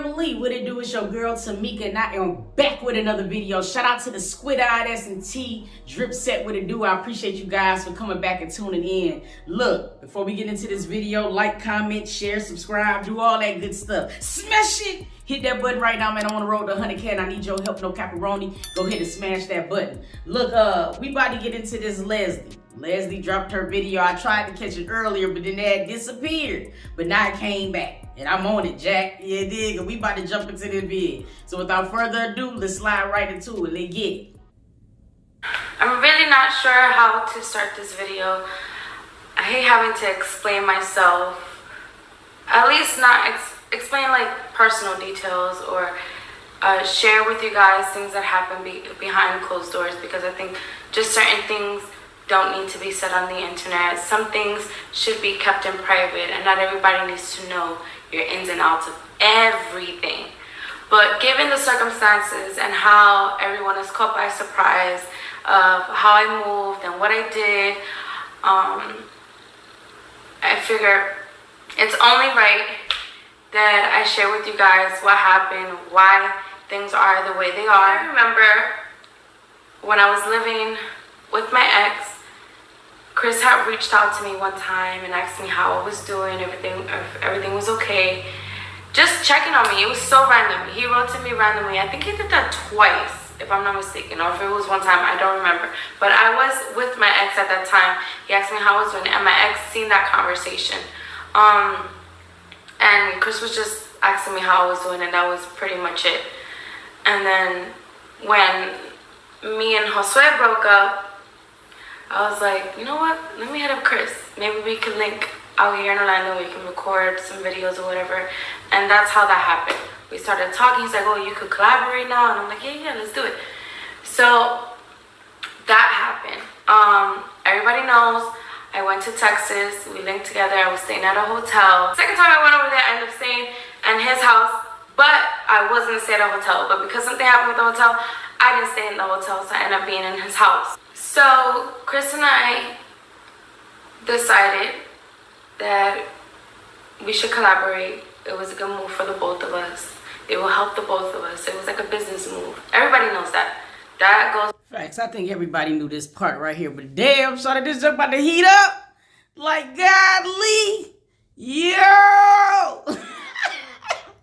family, what it do? Is your girl Tamika, and I am back with another video. Shout out to the Squid-Eyed S&T drip set, what it do? I appreciate you guys for coming back and tuning in. Look, before we get into this video, like, comment, share, subscribe, do all that good stuff. Smash it! Hit that button right now, man. I'm on the road to 100K and I need your help, no caparoni. Go ahead and smash that button. Look, we about to get into this Leslie. Leslie dropped her video. I tried to catch it earlier, but then that disappeared. But now it came back. And I'm on it, Jack. Yeah, dig. We about to jump into this vid. So without further ado, let's slide right into it. Let's get it. I'm really not sure how to start this video. I hate having to explain myself. At least not explain like personal details or share with you guys things that happen behind closed doors, because I think just certain things don't need to be said on the internet. Some things should be kept in private, and not everybody needs to know your ins and outs of everything. But given the circumstances and how everyone is caught by surprise of how I moved and what I did, I figure it's only right that I share with you guys what happened, why things are the way they are. I remember when I was living with my ex, Chris had reached out to me one time and asked me how I was doing, if everything was okay. Just checking on me. It was so random. He wrote to me randomly. I think he did that twice, if I'm not mistaken, or if it was one time, I don't remember. But I was with my ex at that time. He asked me how I was doing, and my ex seen that conversation. And Chris was just asking me how I was doing, and that was pretty much it. And then when me and Josue broke up, I was like, you know what? Let me hit up Chris. Maybe we can link out here in Orlando. We can record some videos or whatever. And that's how that happened. We started talking. He's like, oh, you could collaborate now? And I'm like, yeah, let's do it. So that happened. Everybody knows I went to Texas. We linked together. I was staying at a hotel. Second time I went over there, I ended up staying in his house. But I was going to stay at a hotel. But because something happened with the hotel, I didn't stay in the hotel. So I ended up being in his house. So Chris and I decided that we should collaborate. It was a good move for the both of us. It will help the both of us. It was like a business move. Everybody knows that. That goes. Facts. I think everybody knew this part right here. But damn, sorry, this is about to heat up. Like, godly. Yo.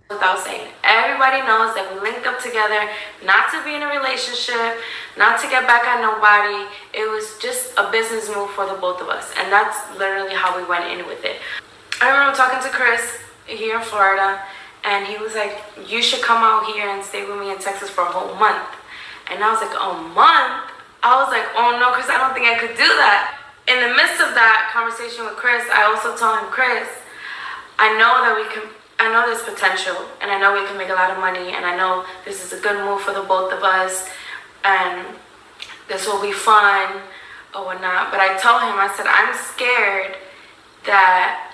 Without saying, everybody knows that we linked up together, not to be in a relationship, not to get back at nobody. It was just a business move for the both of us, and that's literally how we went in with it. I remember talking to Chris here in Florida, and he was like, you should come out here and stay with me in Texas for a whole month. And I was like, a month? I was like, oh no, Chris, I don't think I could do that. In the midst of that conversation with Chris, I also told him, Chris, I know there's potential, and I know we can make a lot of money, and I know this is a good move for the both of us, and this will be fun or whatnot. But I told him, I said, I'm scared that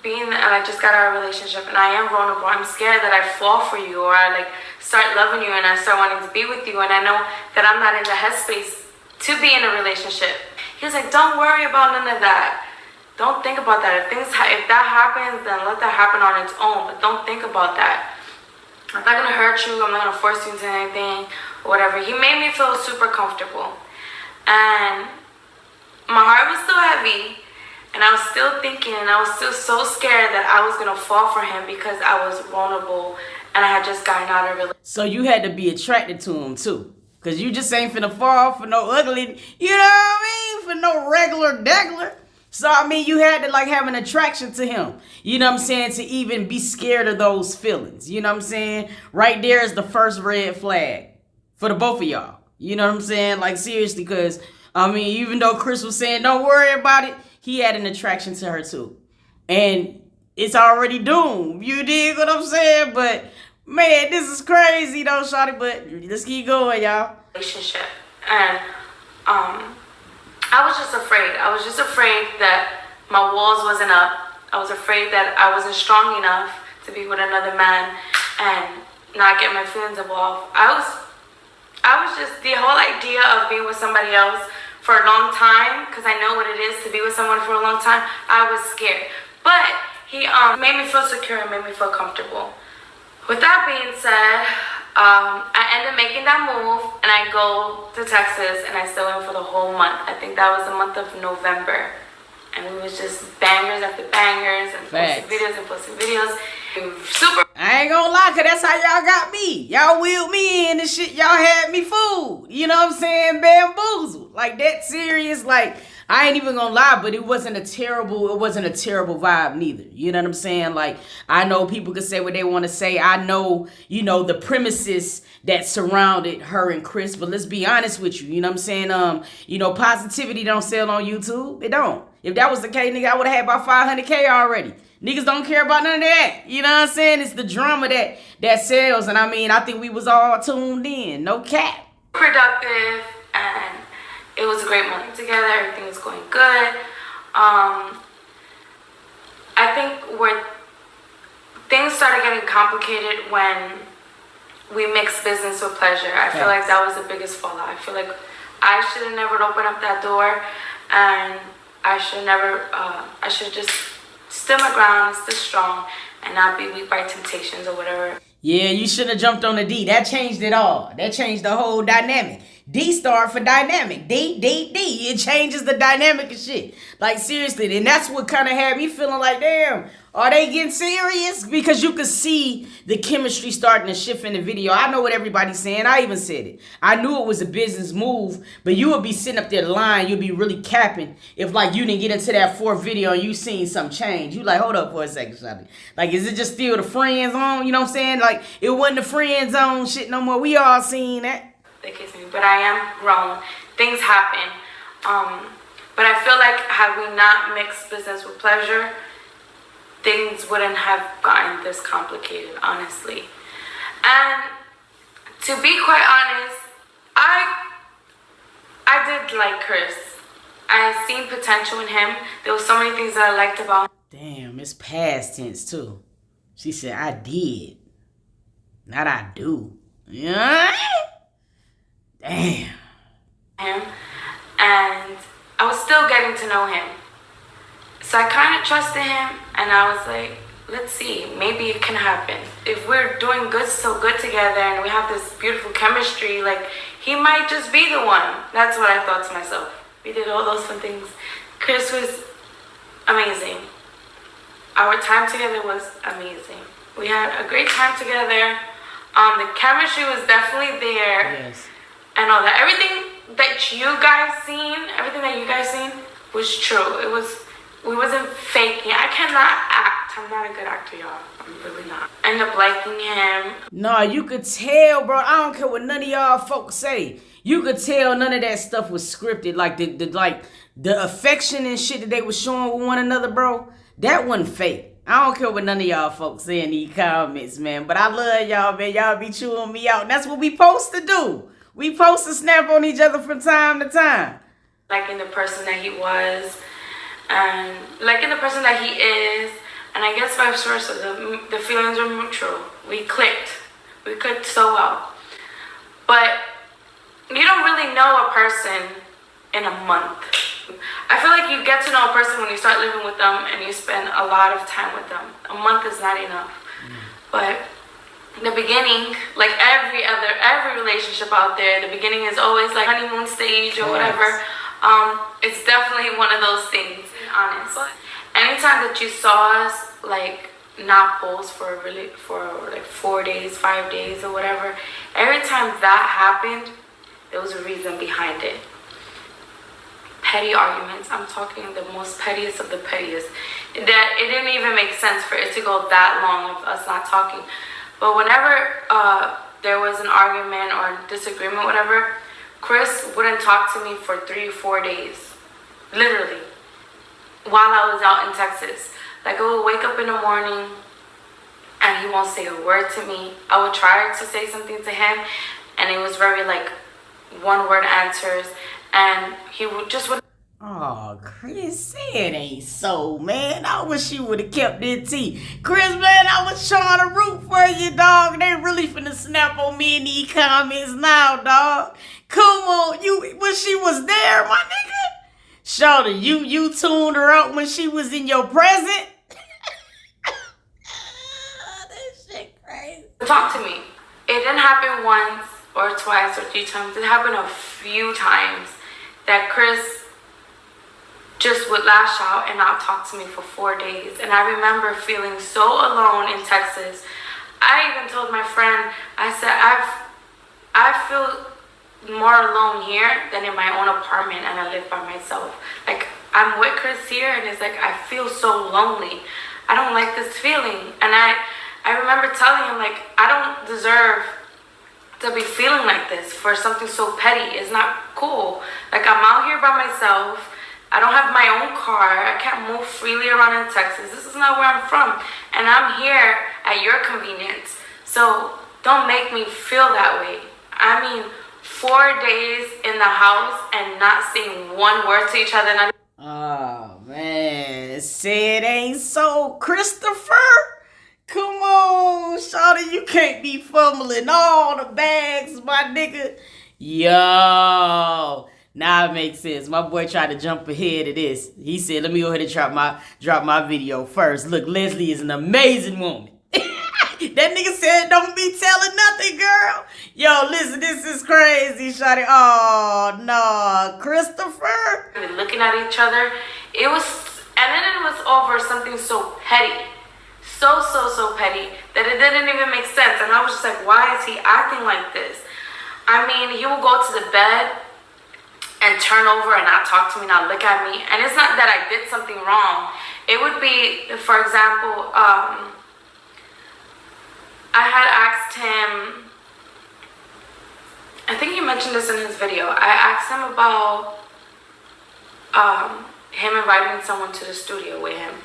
being that I just got out of a relationship and I am vulnerable, I'm scared that I fall for you, or I like start loving you and I start wanting to be with you, and I know that I'm not in the headspace to be in a relationship. He was like, don't worry about none of that. Don't think about that. If that happens, then let that happen on its own. But don't think about that. I'm not gonna hurt you. I'm not gonna force you into anything or whatever. He made me feel super comfortable, and my heart was still heavy, and I was still thinking, and I was still so scared that I was gonna fall for him because I was vulnerable and I had just gotten out of a relationship. So you had to be attracted to him too, cause you just ain't finna fall for no ugly. You know what I mean? For no regular degler. So, I mean, you had to, like, have an attraction to him, you know what I'm saying, to even be scared of those feelings, you know what I'm saying? Right there is the first red flag for the both of y'all, you know what I'm saying? Like, seriously, because, I mean, even though Chris was saying, don't worry about it, he had an attraction to her, too. And it's already doomed, you dig what I'm saying? But, man, this is crazy, though, shawty, but let's keep going, y'all. Relationship, and, I was just afraid. I was just afraid that my walls wasn't up. I was afraid that I wasn't strong enough to be with another man and not get my feelings involved. I was just, the whole idea of being with somebody else for a long time, because I know what it is to be with someone for a long time, I was scared. But he made me feel secure and made me feel comfortable. With that being said, I end up making that move and I go to Texas and I stay in for the whole month. I think that was the month of November. And we was just bangers after bangers and posting videos. Super. I ain't gonna lie, cause that's how y'all got me. Y'all wheeled me in and shit. Y'all had me fooled. You know what I'm saying? Bamboozled. Like that serious. Like I ain't even gonna lie, but it wasn't a terrible vibe neither. You know what I'm saying? Like I know people can say what they want to say. I know, you know, the premises that surrounded her and Chris, but let's be honest with you. You know what I'm saying? You know, positivity don't sell on YouTube. It don't. If that was the case, nigga, I would have had about 500K already. Niggas don't care about none of that. You know what I'm saying? It's the drama that sells. And I mean, I think we was all tuned in. No cap. Productive, and it was a great moment together. Everything was going good. I think where things started getting complicated when we mixed business with pleasure. I feel like that was the biggest fallout. I feel like I should have never opened up that door, and I should just stood my ground, stay strong, and not be weak by temptations or whatever. Yeah, you shouldn't have jumped on the D. That changed it all. That changed the whole dynamic. D star for dynamic. D. It changes the dynamic and shit. Like, seriously. And that's what kind of had me feeling like, damn, are they getting serious? Because you could see the chemistry starting to shift in the video. I know what everybody's saying. I even said it. I knew it was a business move, but you would be sitting up there lying. You'd be really capping if, like, you didn't get into that fourth video and you seen some change. You like, hold up for a second, Shawty. Like, is it just still the friend zone? You know what I'm saying? Like, it wasn't the friend zone shit no more. We all seen that. They kiss me, but I am grown. Things happen. But I feel like had we not mixed business with pleasure, things wouldn't have gotten this complicated, honestly. And to be quite honest, I did like Chris. I seen potential in him. There was so many things that I liked about him. Damn, it's past tense too. She said, I did. Not I do. Yeah. Damn. Him, and I was still getting to know him. So I kind of trusted him, and I was like, let's see, maybe it can happen. If we're doing so good together and we have this beautiful chemistry, like, he might just be the one. That's what I thought to myself. We did all those fun things. Chris was amazing. Our time together was amazing. We had a great time together. The chemistry was definitely there. Yes. And all that. Everything that you guys seen was true. We wasn't faking. I cannot act. I'm not a good actor, y'all. I'm really not. End up liking him. No, you could tell, bro. I don't care what none of y'all folks say. You could tell none of that stuff was scripted. Like the affection and shit that they was showing with one another, bro. That wasn't fake. I don't care what none of y'all folks say in these comments, man. But I love y'all, man. Y'all be chewing me out. And that's what we supposed to do. We supposed to snap on each other from time to time. Liking the person that he was, and liking the person that he is, and I guess vice versa. The feelings were mutual. We clicked so well. But you don't really know a person in a month. I feel like you get to know a person when you start living with them and you spend a lot of time with them. A month is not enough. But in the beginning, like every relationship out there, the beginning is always like honeymoon stage or whatever. It's definitely one of those things, to be honest. Anytime that you saw us like not post for like 4 days, 5 days or whatever, every time that happened, there was a reason behind it. Petty arguments. I'm talking the most pettiest of the pettiest. That it didn't even make sense for it to go that long of us not talking. But whenever there was an argument or disagreement, whatever, Chris wouldn't talk to me for 3 or 4 days. Literally. While I was out in Texas. Like, I would wake up in the morning and he won't say a word to me. I would try to say something to him and it was very like one-word answers. And he would just... Oh, Chris, say it ain't so, man. I wish you would have kept it tea. Chris, man, I was trying to root for you, dog. They really finna snap on me in these comments now, dog. Come on, when she was there, my nigga. Shawty, you tuned her out when she was in your present? That shit crazy. talk to me. It didn't happen once or twice or 3 times. It happened a few times that Chris just would lash out and not talk to me for 4 days. And I remember feeling so alone in Texas. I even told my friend, I said, I feel more alone here than in my own apartment, and I live by myself. Like, I'm with Chris here, and it's like I feel so lonely. I don't like this feeling. And I remember telling him, like, I don't deserve to be feeling like this for something so petty. It's not cool. Like, I'm out here by myself. I don't have my own car. I can't move freely around in Texas. This is not where I'm from. And I'm here at your convenience. So don't make me feel that way. I mean, 4 days in the house and not saying one word to each other. Oh, man. Say it ain't so, Christopher. Come on, shawty. You can't be fumbling all the bags, my nigga. Yo. Now it makes sense. My boy tried to jump ahead of this. He said, let me go ahead and drop my video first. Look, Leslie is an amazing woman. That nigga said, don't be telling nothing, girl. Yo, listen, this is crazy, shawty. Oh, no. Christopher. Looking at each other. It was, and then it was over something so petty. So petty that it didn't even make sense. And I was just like, why is he acting like this? I mean, he will go to the bed and turn over and not talk to me, not look at me. And it's not that I did something wrong. It would be, for example, I had asked him, I think he mentioned this in his video. I asked him about him inviting someone to the studio with him.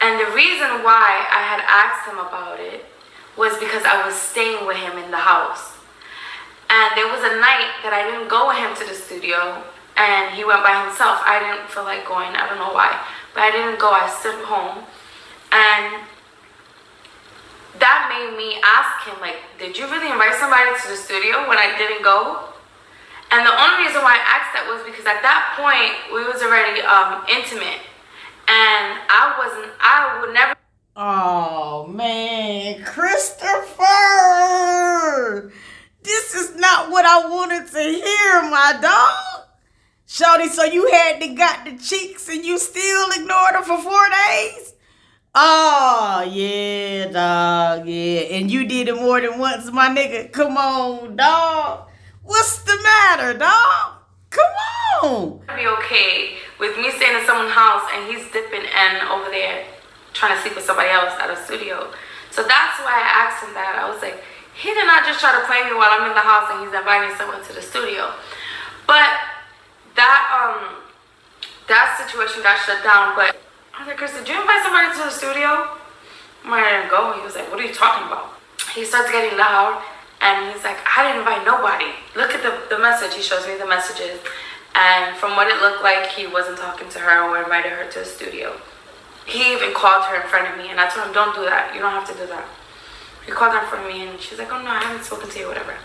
And the reason why I had asked him about it was because I was staying with him in the house. And there was a night that I didn't go with him to the studio and he went by himself. I didn't feel like going, I don't know why, but I didn't go. I stood home, and that made me ask him, like, did you really invite somebody to the studio when I didn't go? And the only reason why I asked that was because at that point we was already intimate, and I would never. Oh man, Christopher, this is not what I wanted to hear, my dog. Shawty, so you got the cheeks and you still ignored her for 4 days? Oh, yeah, dog, yeah. And you did it more than once, my nigga. Come on, dog. What's the matter, dog? Come on. Be okay with me staying in someone's house and he's dipping and over there trying to sleep with somebody else at a studio. So that's why I asked him that. I was like, he did not just try to play me while I'm in the house and he's inviting someone to the studio. But that situation got shut down. But I was like, Chris, did you invite somebody to the studio? I didn't go. He was like, what are you talking about? He starts getting loud and he's like, I didn't invite nobody. Look at the message. He shows me the messages. And from what it looked like, he wasn't talking to her or invited her to the studio. He even called her in front of me and I told him, don't do that. You don't have to do that. He called her in front of me and she's like, oh no, I haven't spoken to you, whatever.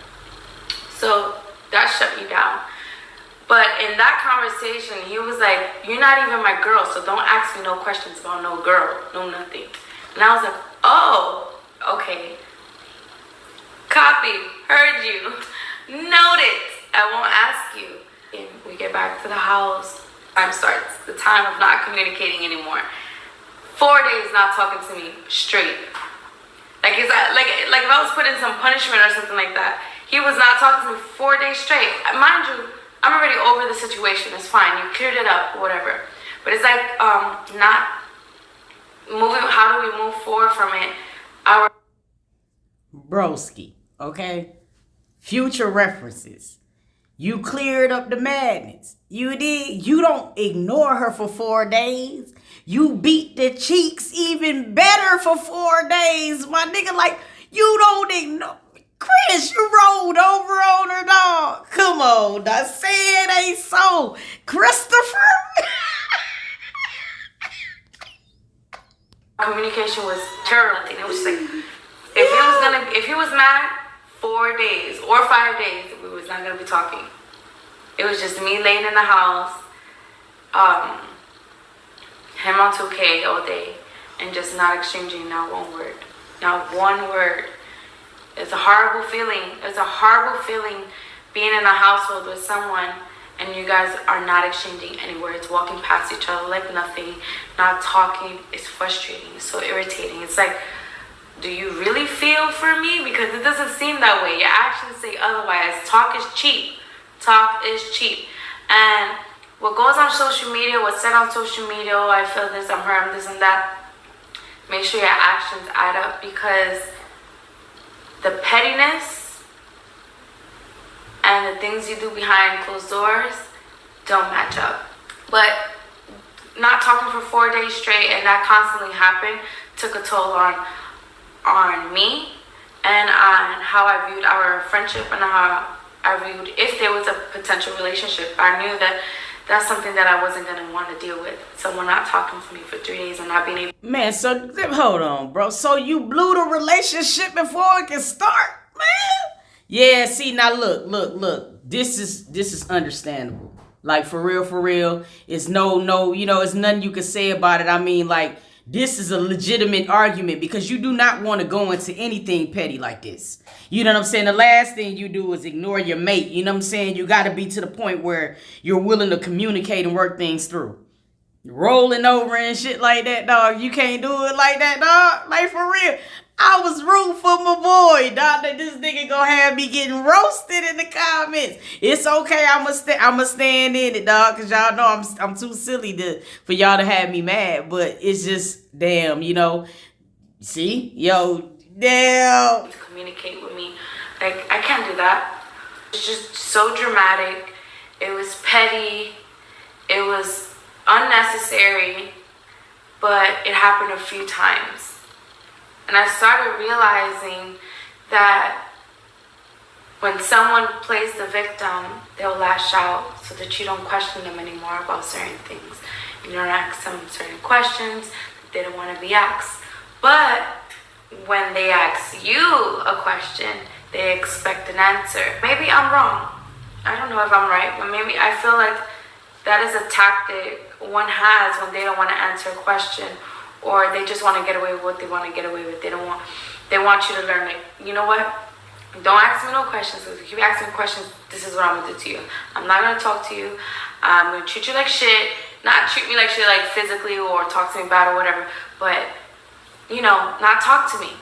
So that shut me down. But in that conversation, he was like, you're not even my girl, so don't ask me no questions about no girl, no nothing. And I was like, oh, okay. Copy, heard you, noted, I won't ask you. And we get back to the house, time starts, the time of not communicating anymore. 4 days not talking to me straight. Like if I was put in some punishment or something like that. He was not talking to me 4 days straight. Mind you, I'm already over the situation. It's fine. You cleared it up, whatever. But it's like not moving. How do we move forward from it? Broski, okay? Future references. You cleared up the madness. You did. You don't ignore her for 4 days. You beat the cheeks even better for 4 days, my nigga. Like, you don't ignore. Chris, you rolled over on her, dog. Come on, dog. Say it ain't so. Christopher. Communication was terrible. It was like, if he was mad, 4 days or 5 days, we was not gonna be talking. It was just me laying in the house, him on 2K all day, and just not exchanging not one word. Not one word. It's a horrible feeling. It's a horrible feeling being in a household with someone and you guys are not exchanging any words, walking past each other like nothing, not talking. It's frustrating. It's so irritating. It's like, do you really feel for me? Because it doesn't seem that way. Your actions say otherwise. Talk is cheap. Talk is cheap. And what goes on social media, what's said on social media, oh, I feel this, I'm hurt, I'm this and that. Make sure your actions add up, because the pettiness and the things you do behind closed doors don't match up. But not talking for 4 days straight and that constantly happened took a toll on me and on how I viewed our friendship and how I viewed if there was a potential relationship. I knew that that's something that I wasn't going to want to deal with. Someone not talking to me for 3 days and not being able... Man, so hold on, bro. So you blew the relationship before it can start, man? Yeah, see, now look. This is understandable. Like, for real. It's no, it's nothing you can say about it. I mean, like, this is a legitimate argument because you do not want to go into anything petty like this. You know what I'm saying? The last thing you do is ignore your mate. You know what I'm saying? You got to be to the point where you're willing to communicate and work things through. Rolling over and shit like that, dog. You can't do it like that, dog. Like, for real. I was rooting for my boy, dog. That this nigga gonna have me getting roasted in the comments. It's okay. I'ma stand in it, dog. Cause y'all know I'm too silly for y'all to have me mad. But it's just damn, See, yo, damn. To communicate with me, like I can't do that. It's just so dramatic. It was petty. It was unnecessary. But it happened a few times. And I started realizing that when someone plays the victim, they'll lash out so that you don't question them anymore about certain things. You don't ask them certain questions that they don't want to be asked. But when they ask you a question, they expect an answer. Maybe I'm wrong. I don't know if I'm right, but maybe I feel like that is a tactic one has when they don't want to answer a question. Or they just want to get away with what they want to get away with. They want you to learn it. You know what? Don't ask me no questions. If you keep asking me questions, this is what I'm going to do to you. I'm not going to talk to you. I'm going to treat you like shit. Not treat me like shit, like physically, or talk to me bad or whatever. But, not talk to me.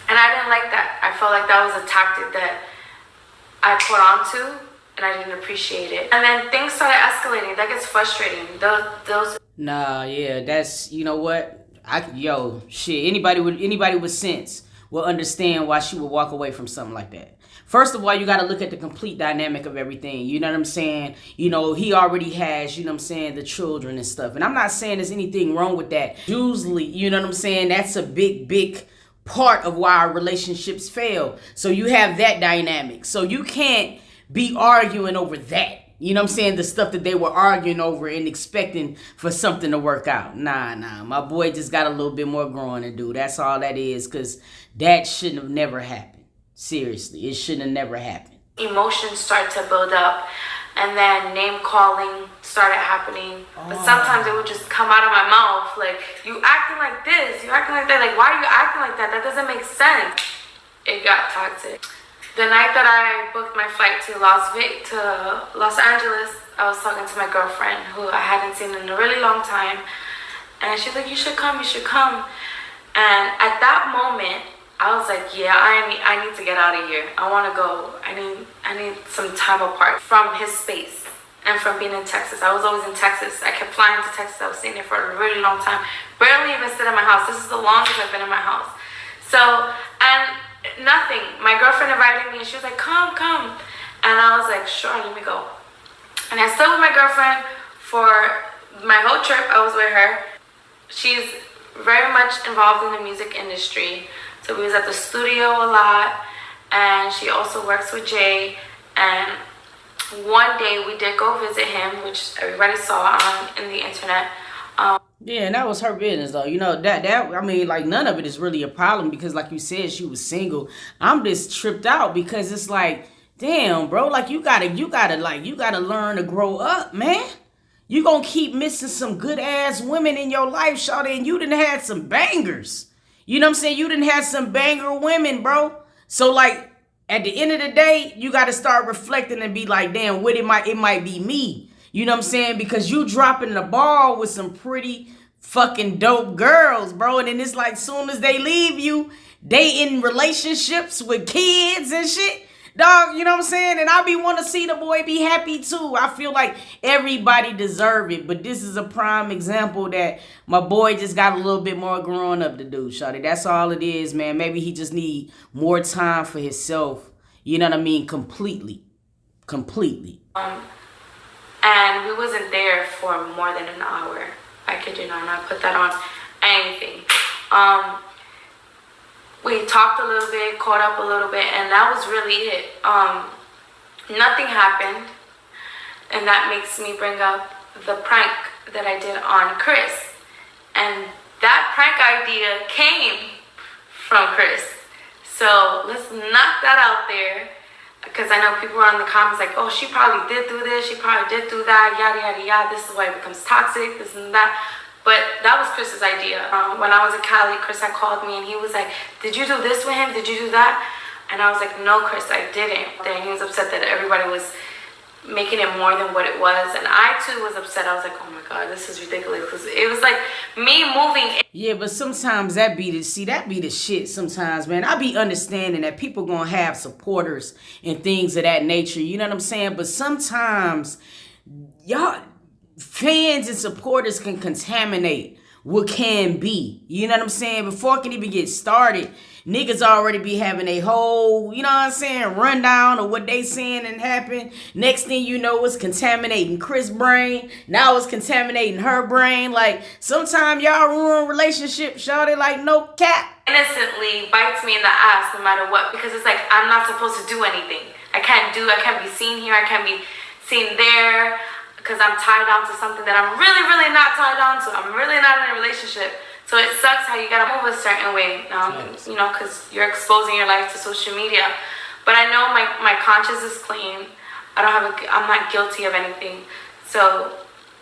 And I didn't like that. I felt like that was a tactic that I caught on to, and I didn't appreciate it. And then things started escalating. That gets frustrating. Those Nah, yeah, that's, you know what? Anybody with sense will understand why she would walk away from something like that. First of all, you got to look at the complete dynamic of everything. You know what I'm saying? He already has, the children and stuff. And I'm not saying there's anything wrong with that. Usually, you know what I'm saying? That's a big part of why our relationships fail. So you have that dynamic. So you can't be arguing over that. You know what I'm saying? The stuff that they were arguing over and expecting for something to work out. Nah. My boy just got a little bit more growing to do. That's all that is, because that shouldn't have never happened. Seriously, it shouldn't have never happened. Emotions start to build up, and then name calling started happening. But sometimes it would just come out of my mouth, like, you acting like this, you acting like that. Like, why are you acting like that? That doesn't make sense. It got toxic. The night that I booked my flight to Los Angeles, I was talking to my girlfriend who I hadn't seen in a really long time. And she's like, you should come. And at that moment, I was like, yeah, I need to get out of here. I want to go. I need some time apart from his space and from being in Texas. I was always in Texas. I kept flying to Texas. I was staying there for a really long time. Barely even sit in my house. This is the longest I've been in my house. Nothing. My girlfriend invited me and she was like, come. And I was like, sure, let me go. And I stayed with my girlfriend for my whole trip. I was with her. She's very much involved in the music industry. So we was at the studio a lot. And she also works with Jay. And one day we did go visit him, which everybody saw in the internet. Yeah, and that was her business, though. None of it is really a problem because, like you said, she was single. I'm just tripped out because it's like, damn, bro, like you gotta learn to grow up, man. You gonna keep missing some good ass women in your life, shawty, and you done had some bangers. You know what I'm saying? You done had some banger women, bro. So like at the end of the day, you got to start reflecting and be like, damn, it might be me. You know what I'm saying? Because you dropping the ball with some pretty fucking dope girls, bro. And then it's like soon as they leave you, they in relationships with kids and shit. Dog, you know what I'm saying? And I be want to see the boy be happy too. I feel like everybody deserve it. But this is a prime example that my boy just got a little bit more growing up to do, shawty. That's all it is, man. Maybe he just need more time for himself. You know what I mean? Completely. And we wasn't there for more than an hour. I kid you not, and I put that on anything. We talked a little bit, caught up a little bit, and that was really it. Nothing happened, and that makes me bring up the prank that I did on Chris. And that prank idea came from Chris. So let's knock that out there, because I know people are in the comments like, oh, she probably did do this, she probably did do that, yada, yada, yada. This is why it becomes toxic, this and that. But that was Chris's idea. When I was in Cali, Chris had called me and he was like, did you do this with him? Did you do that? And I was like, no, Chris, I didn't. Then he was upset that everybody was making it more than what it was. And I too was upset. I was like, oh my God, this is ridiculous. Because it was like me moving. Yeah, but sometimes that be the shit sometimes, man. I be understanding that people gonna have supporters and things of that nature. You know what I'm saying? But sometimes y'all fans and supporters can contaminate what can be. You know what I'm saying? Before it can even get started, niggas already be having a whole, you know what I'm saying, rundown of what they saying and happened. Next thing you know, it's contaminating Chris' brain. Now it's contaminating her brain. Like, sometimes y'all ruin relationships, shawty, like no cap. Innocently bites me in the ass no matter what, because it's like I'm not supposed to do anything. I can't be seen here, I can't be seen there, because I'm tied on to something that I'm really, really not tied on to. I'm really not in a relationship. So it sucks how you gotta move a certain way, you know, because you're exposing your life to social media. But I know my conscience is clean. I'm not guilty of anything. So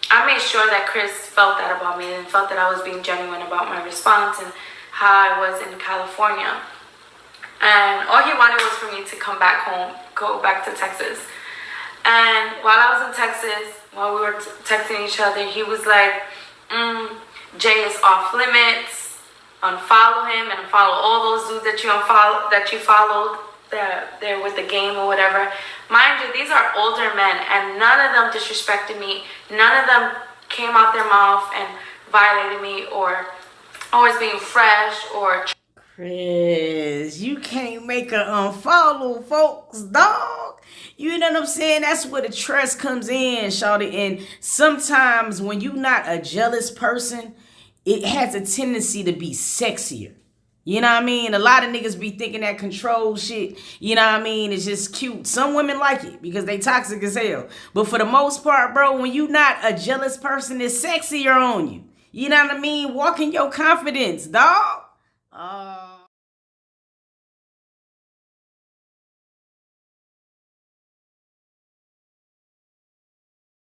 I made sure that Chris felt that about me and felt that I was being genuine about my response and how I was in California. And all he wanted was for me to come back home, go back to Texas. And while I was in Texas, while we were texting each other, he was like, Jay is off limits, unfollow him and unfollow all those dudes that you followed, they're with the game or whatever. Mind you, these are older men and none of them disrespected me. None of them came out their mouth and violated me or always being fresh or... Chris, you can't make a unfollow folks, dog. You know what I'm saying? That's where the trust comes in, shawty. And sometimes when you're not a jealous person, it has a tendency to be sexier. You know what I mean? A lot of niggas be thinking that control shit, you know what I mean, it's just cute. Some women like it because they toxic as hell. But for the most part, bro, when you not a jealous person, it's sexier on you. You know what I mean? Walk in your confidence, dog.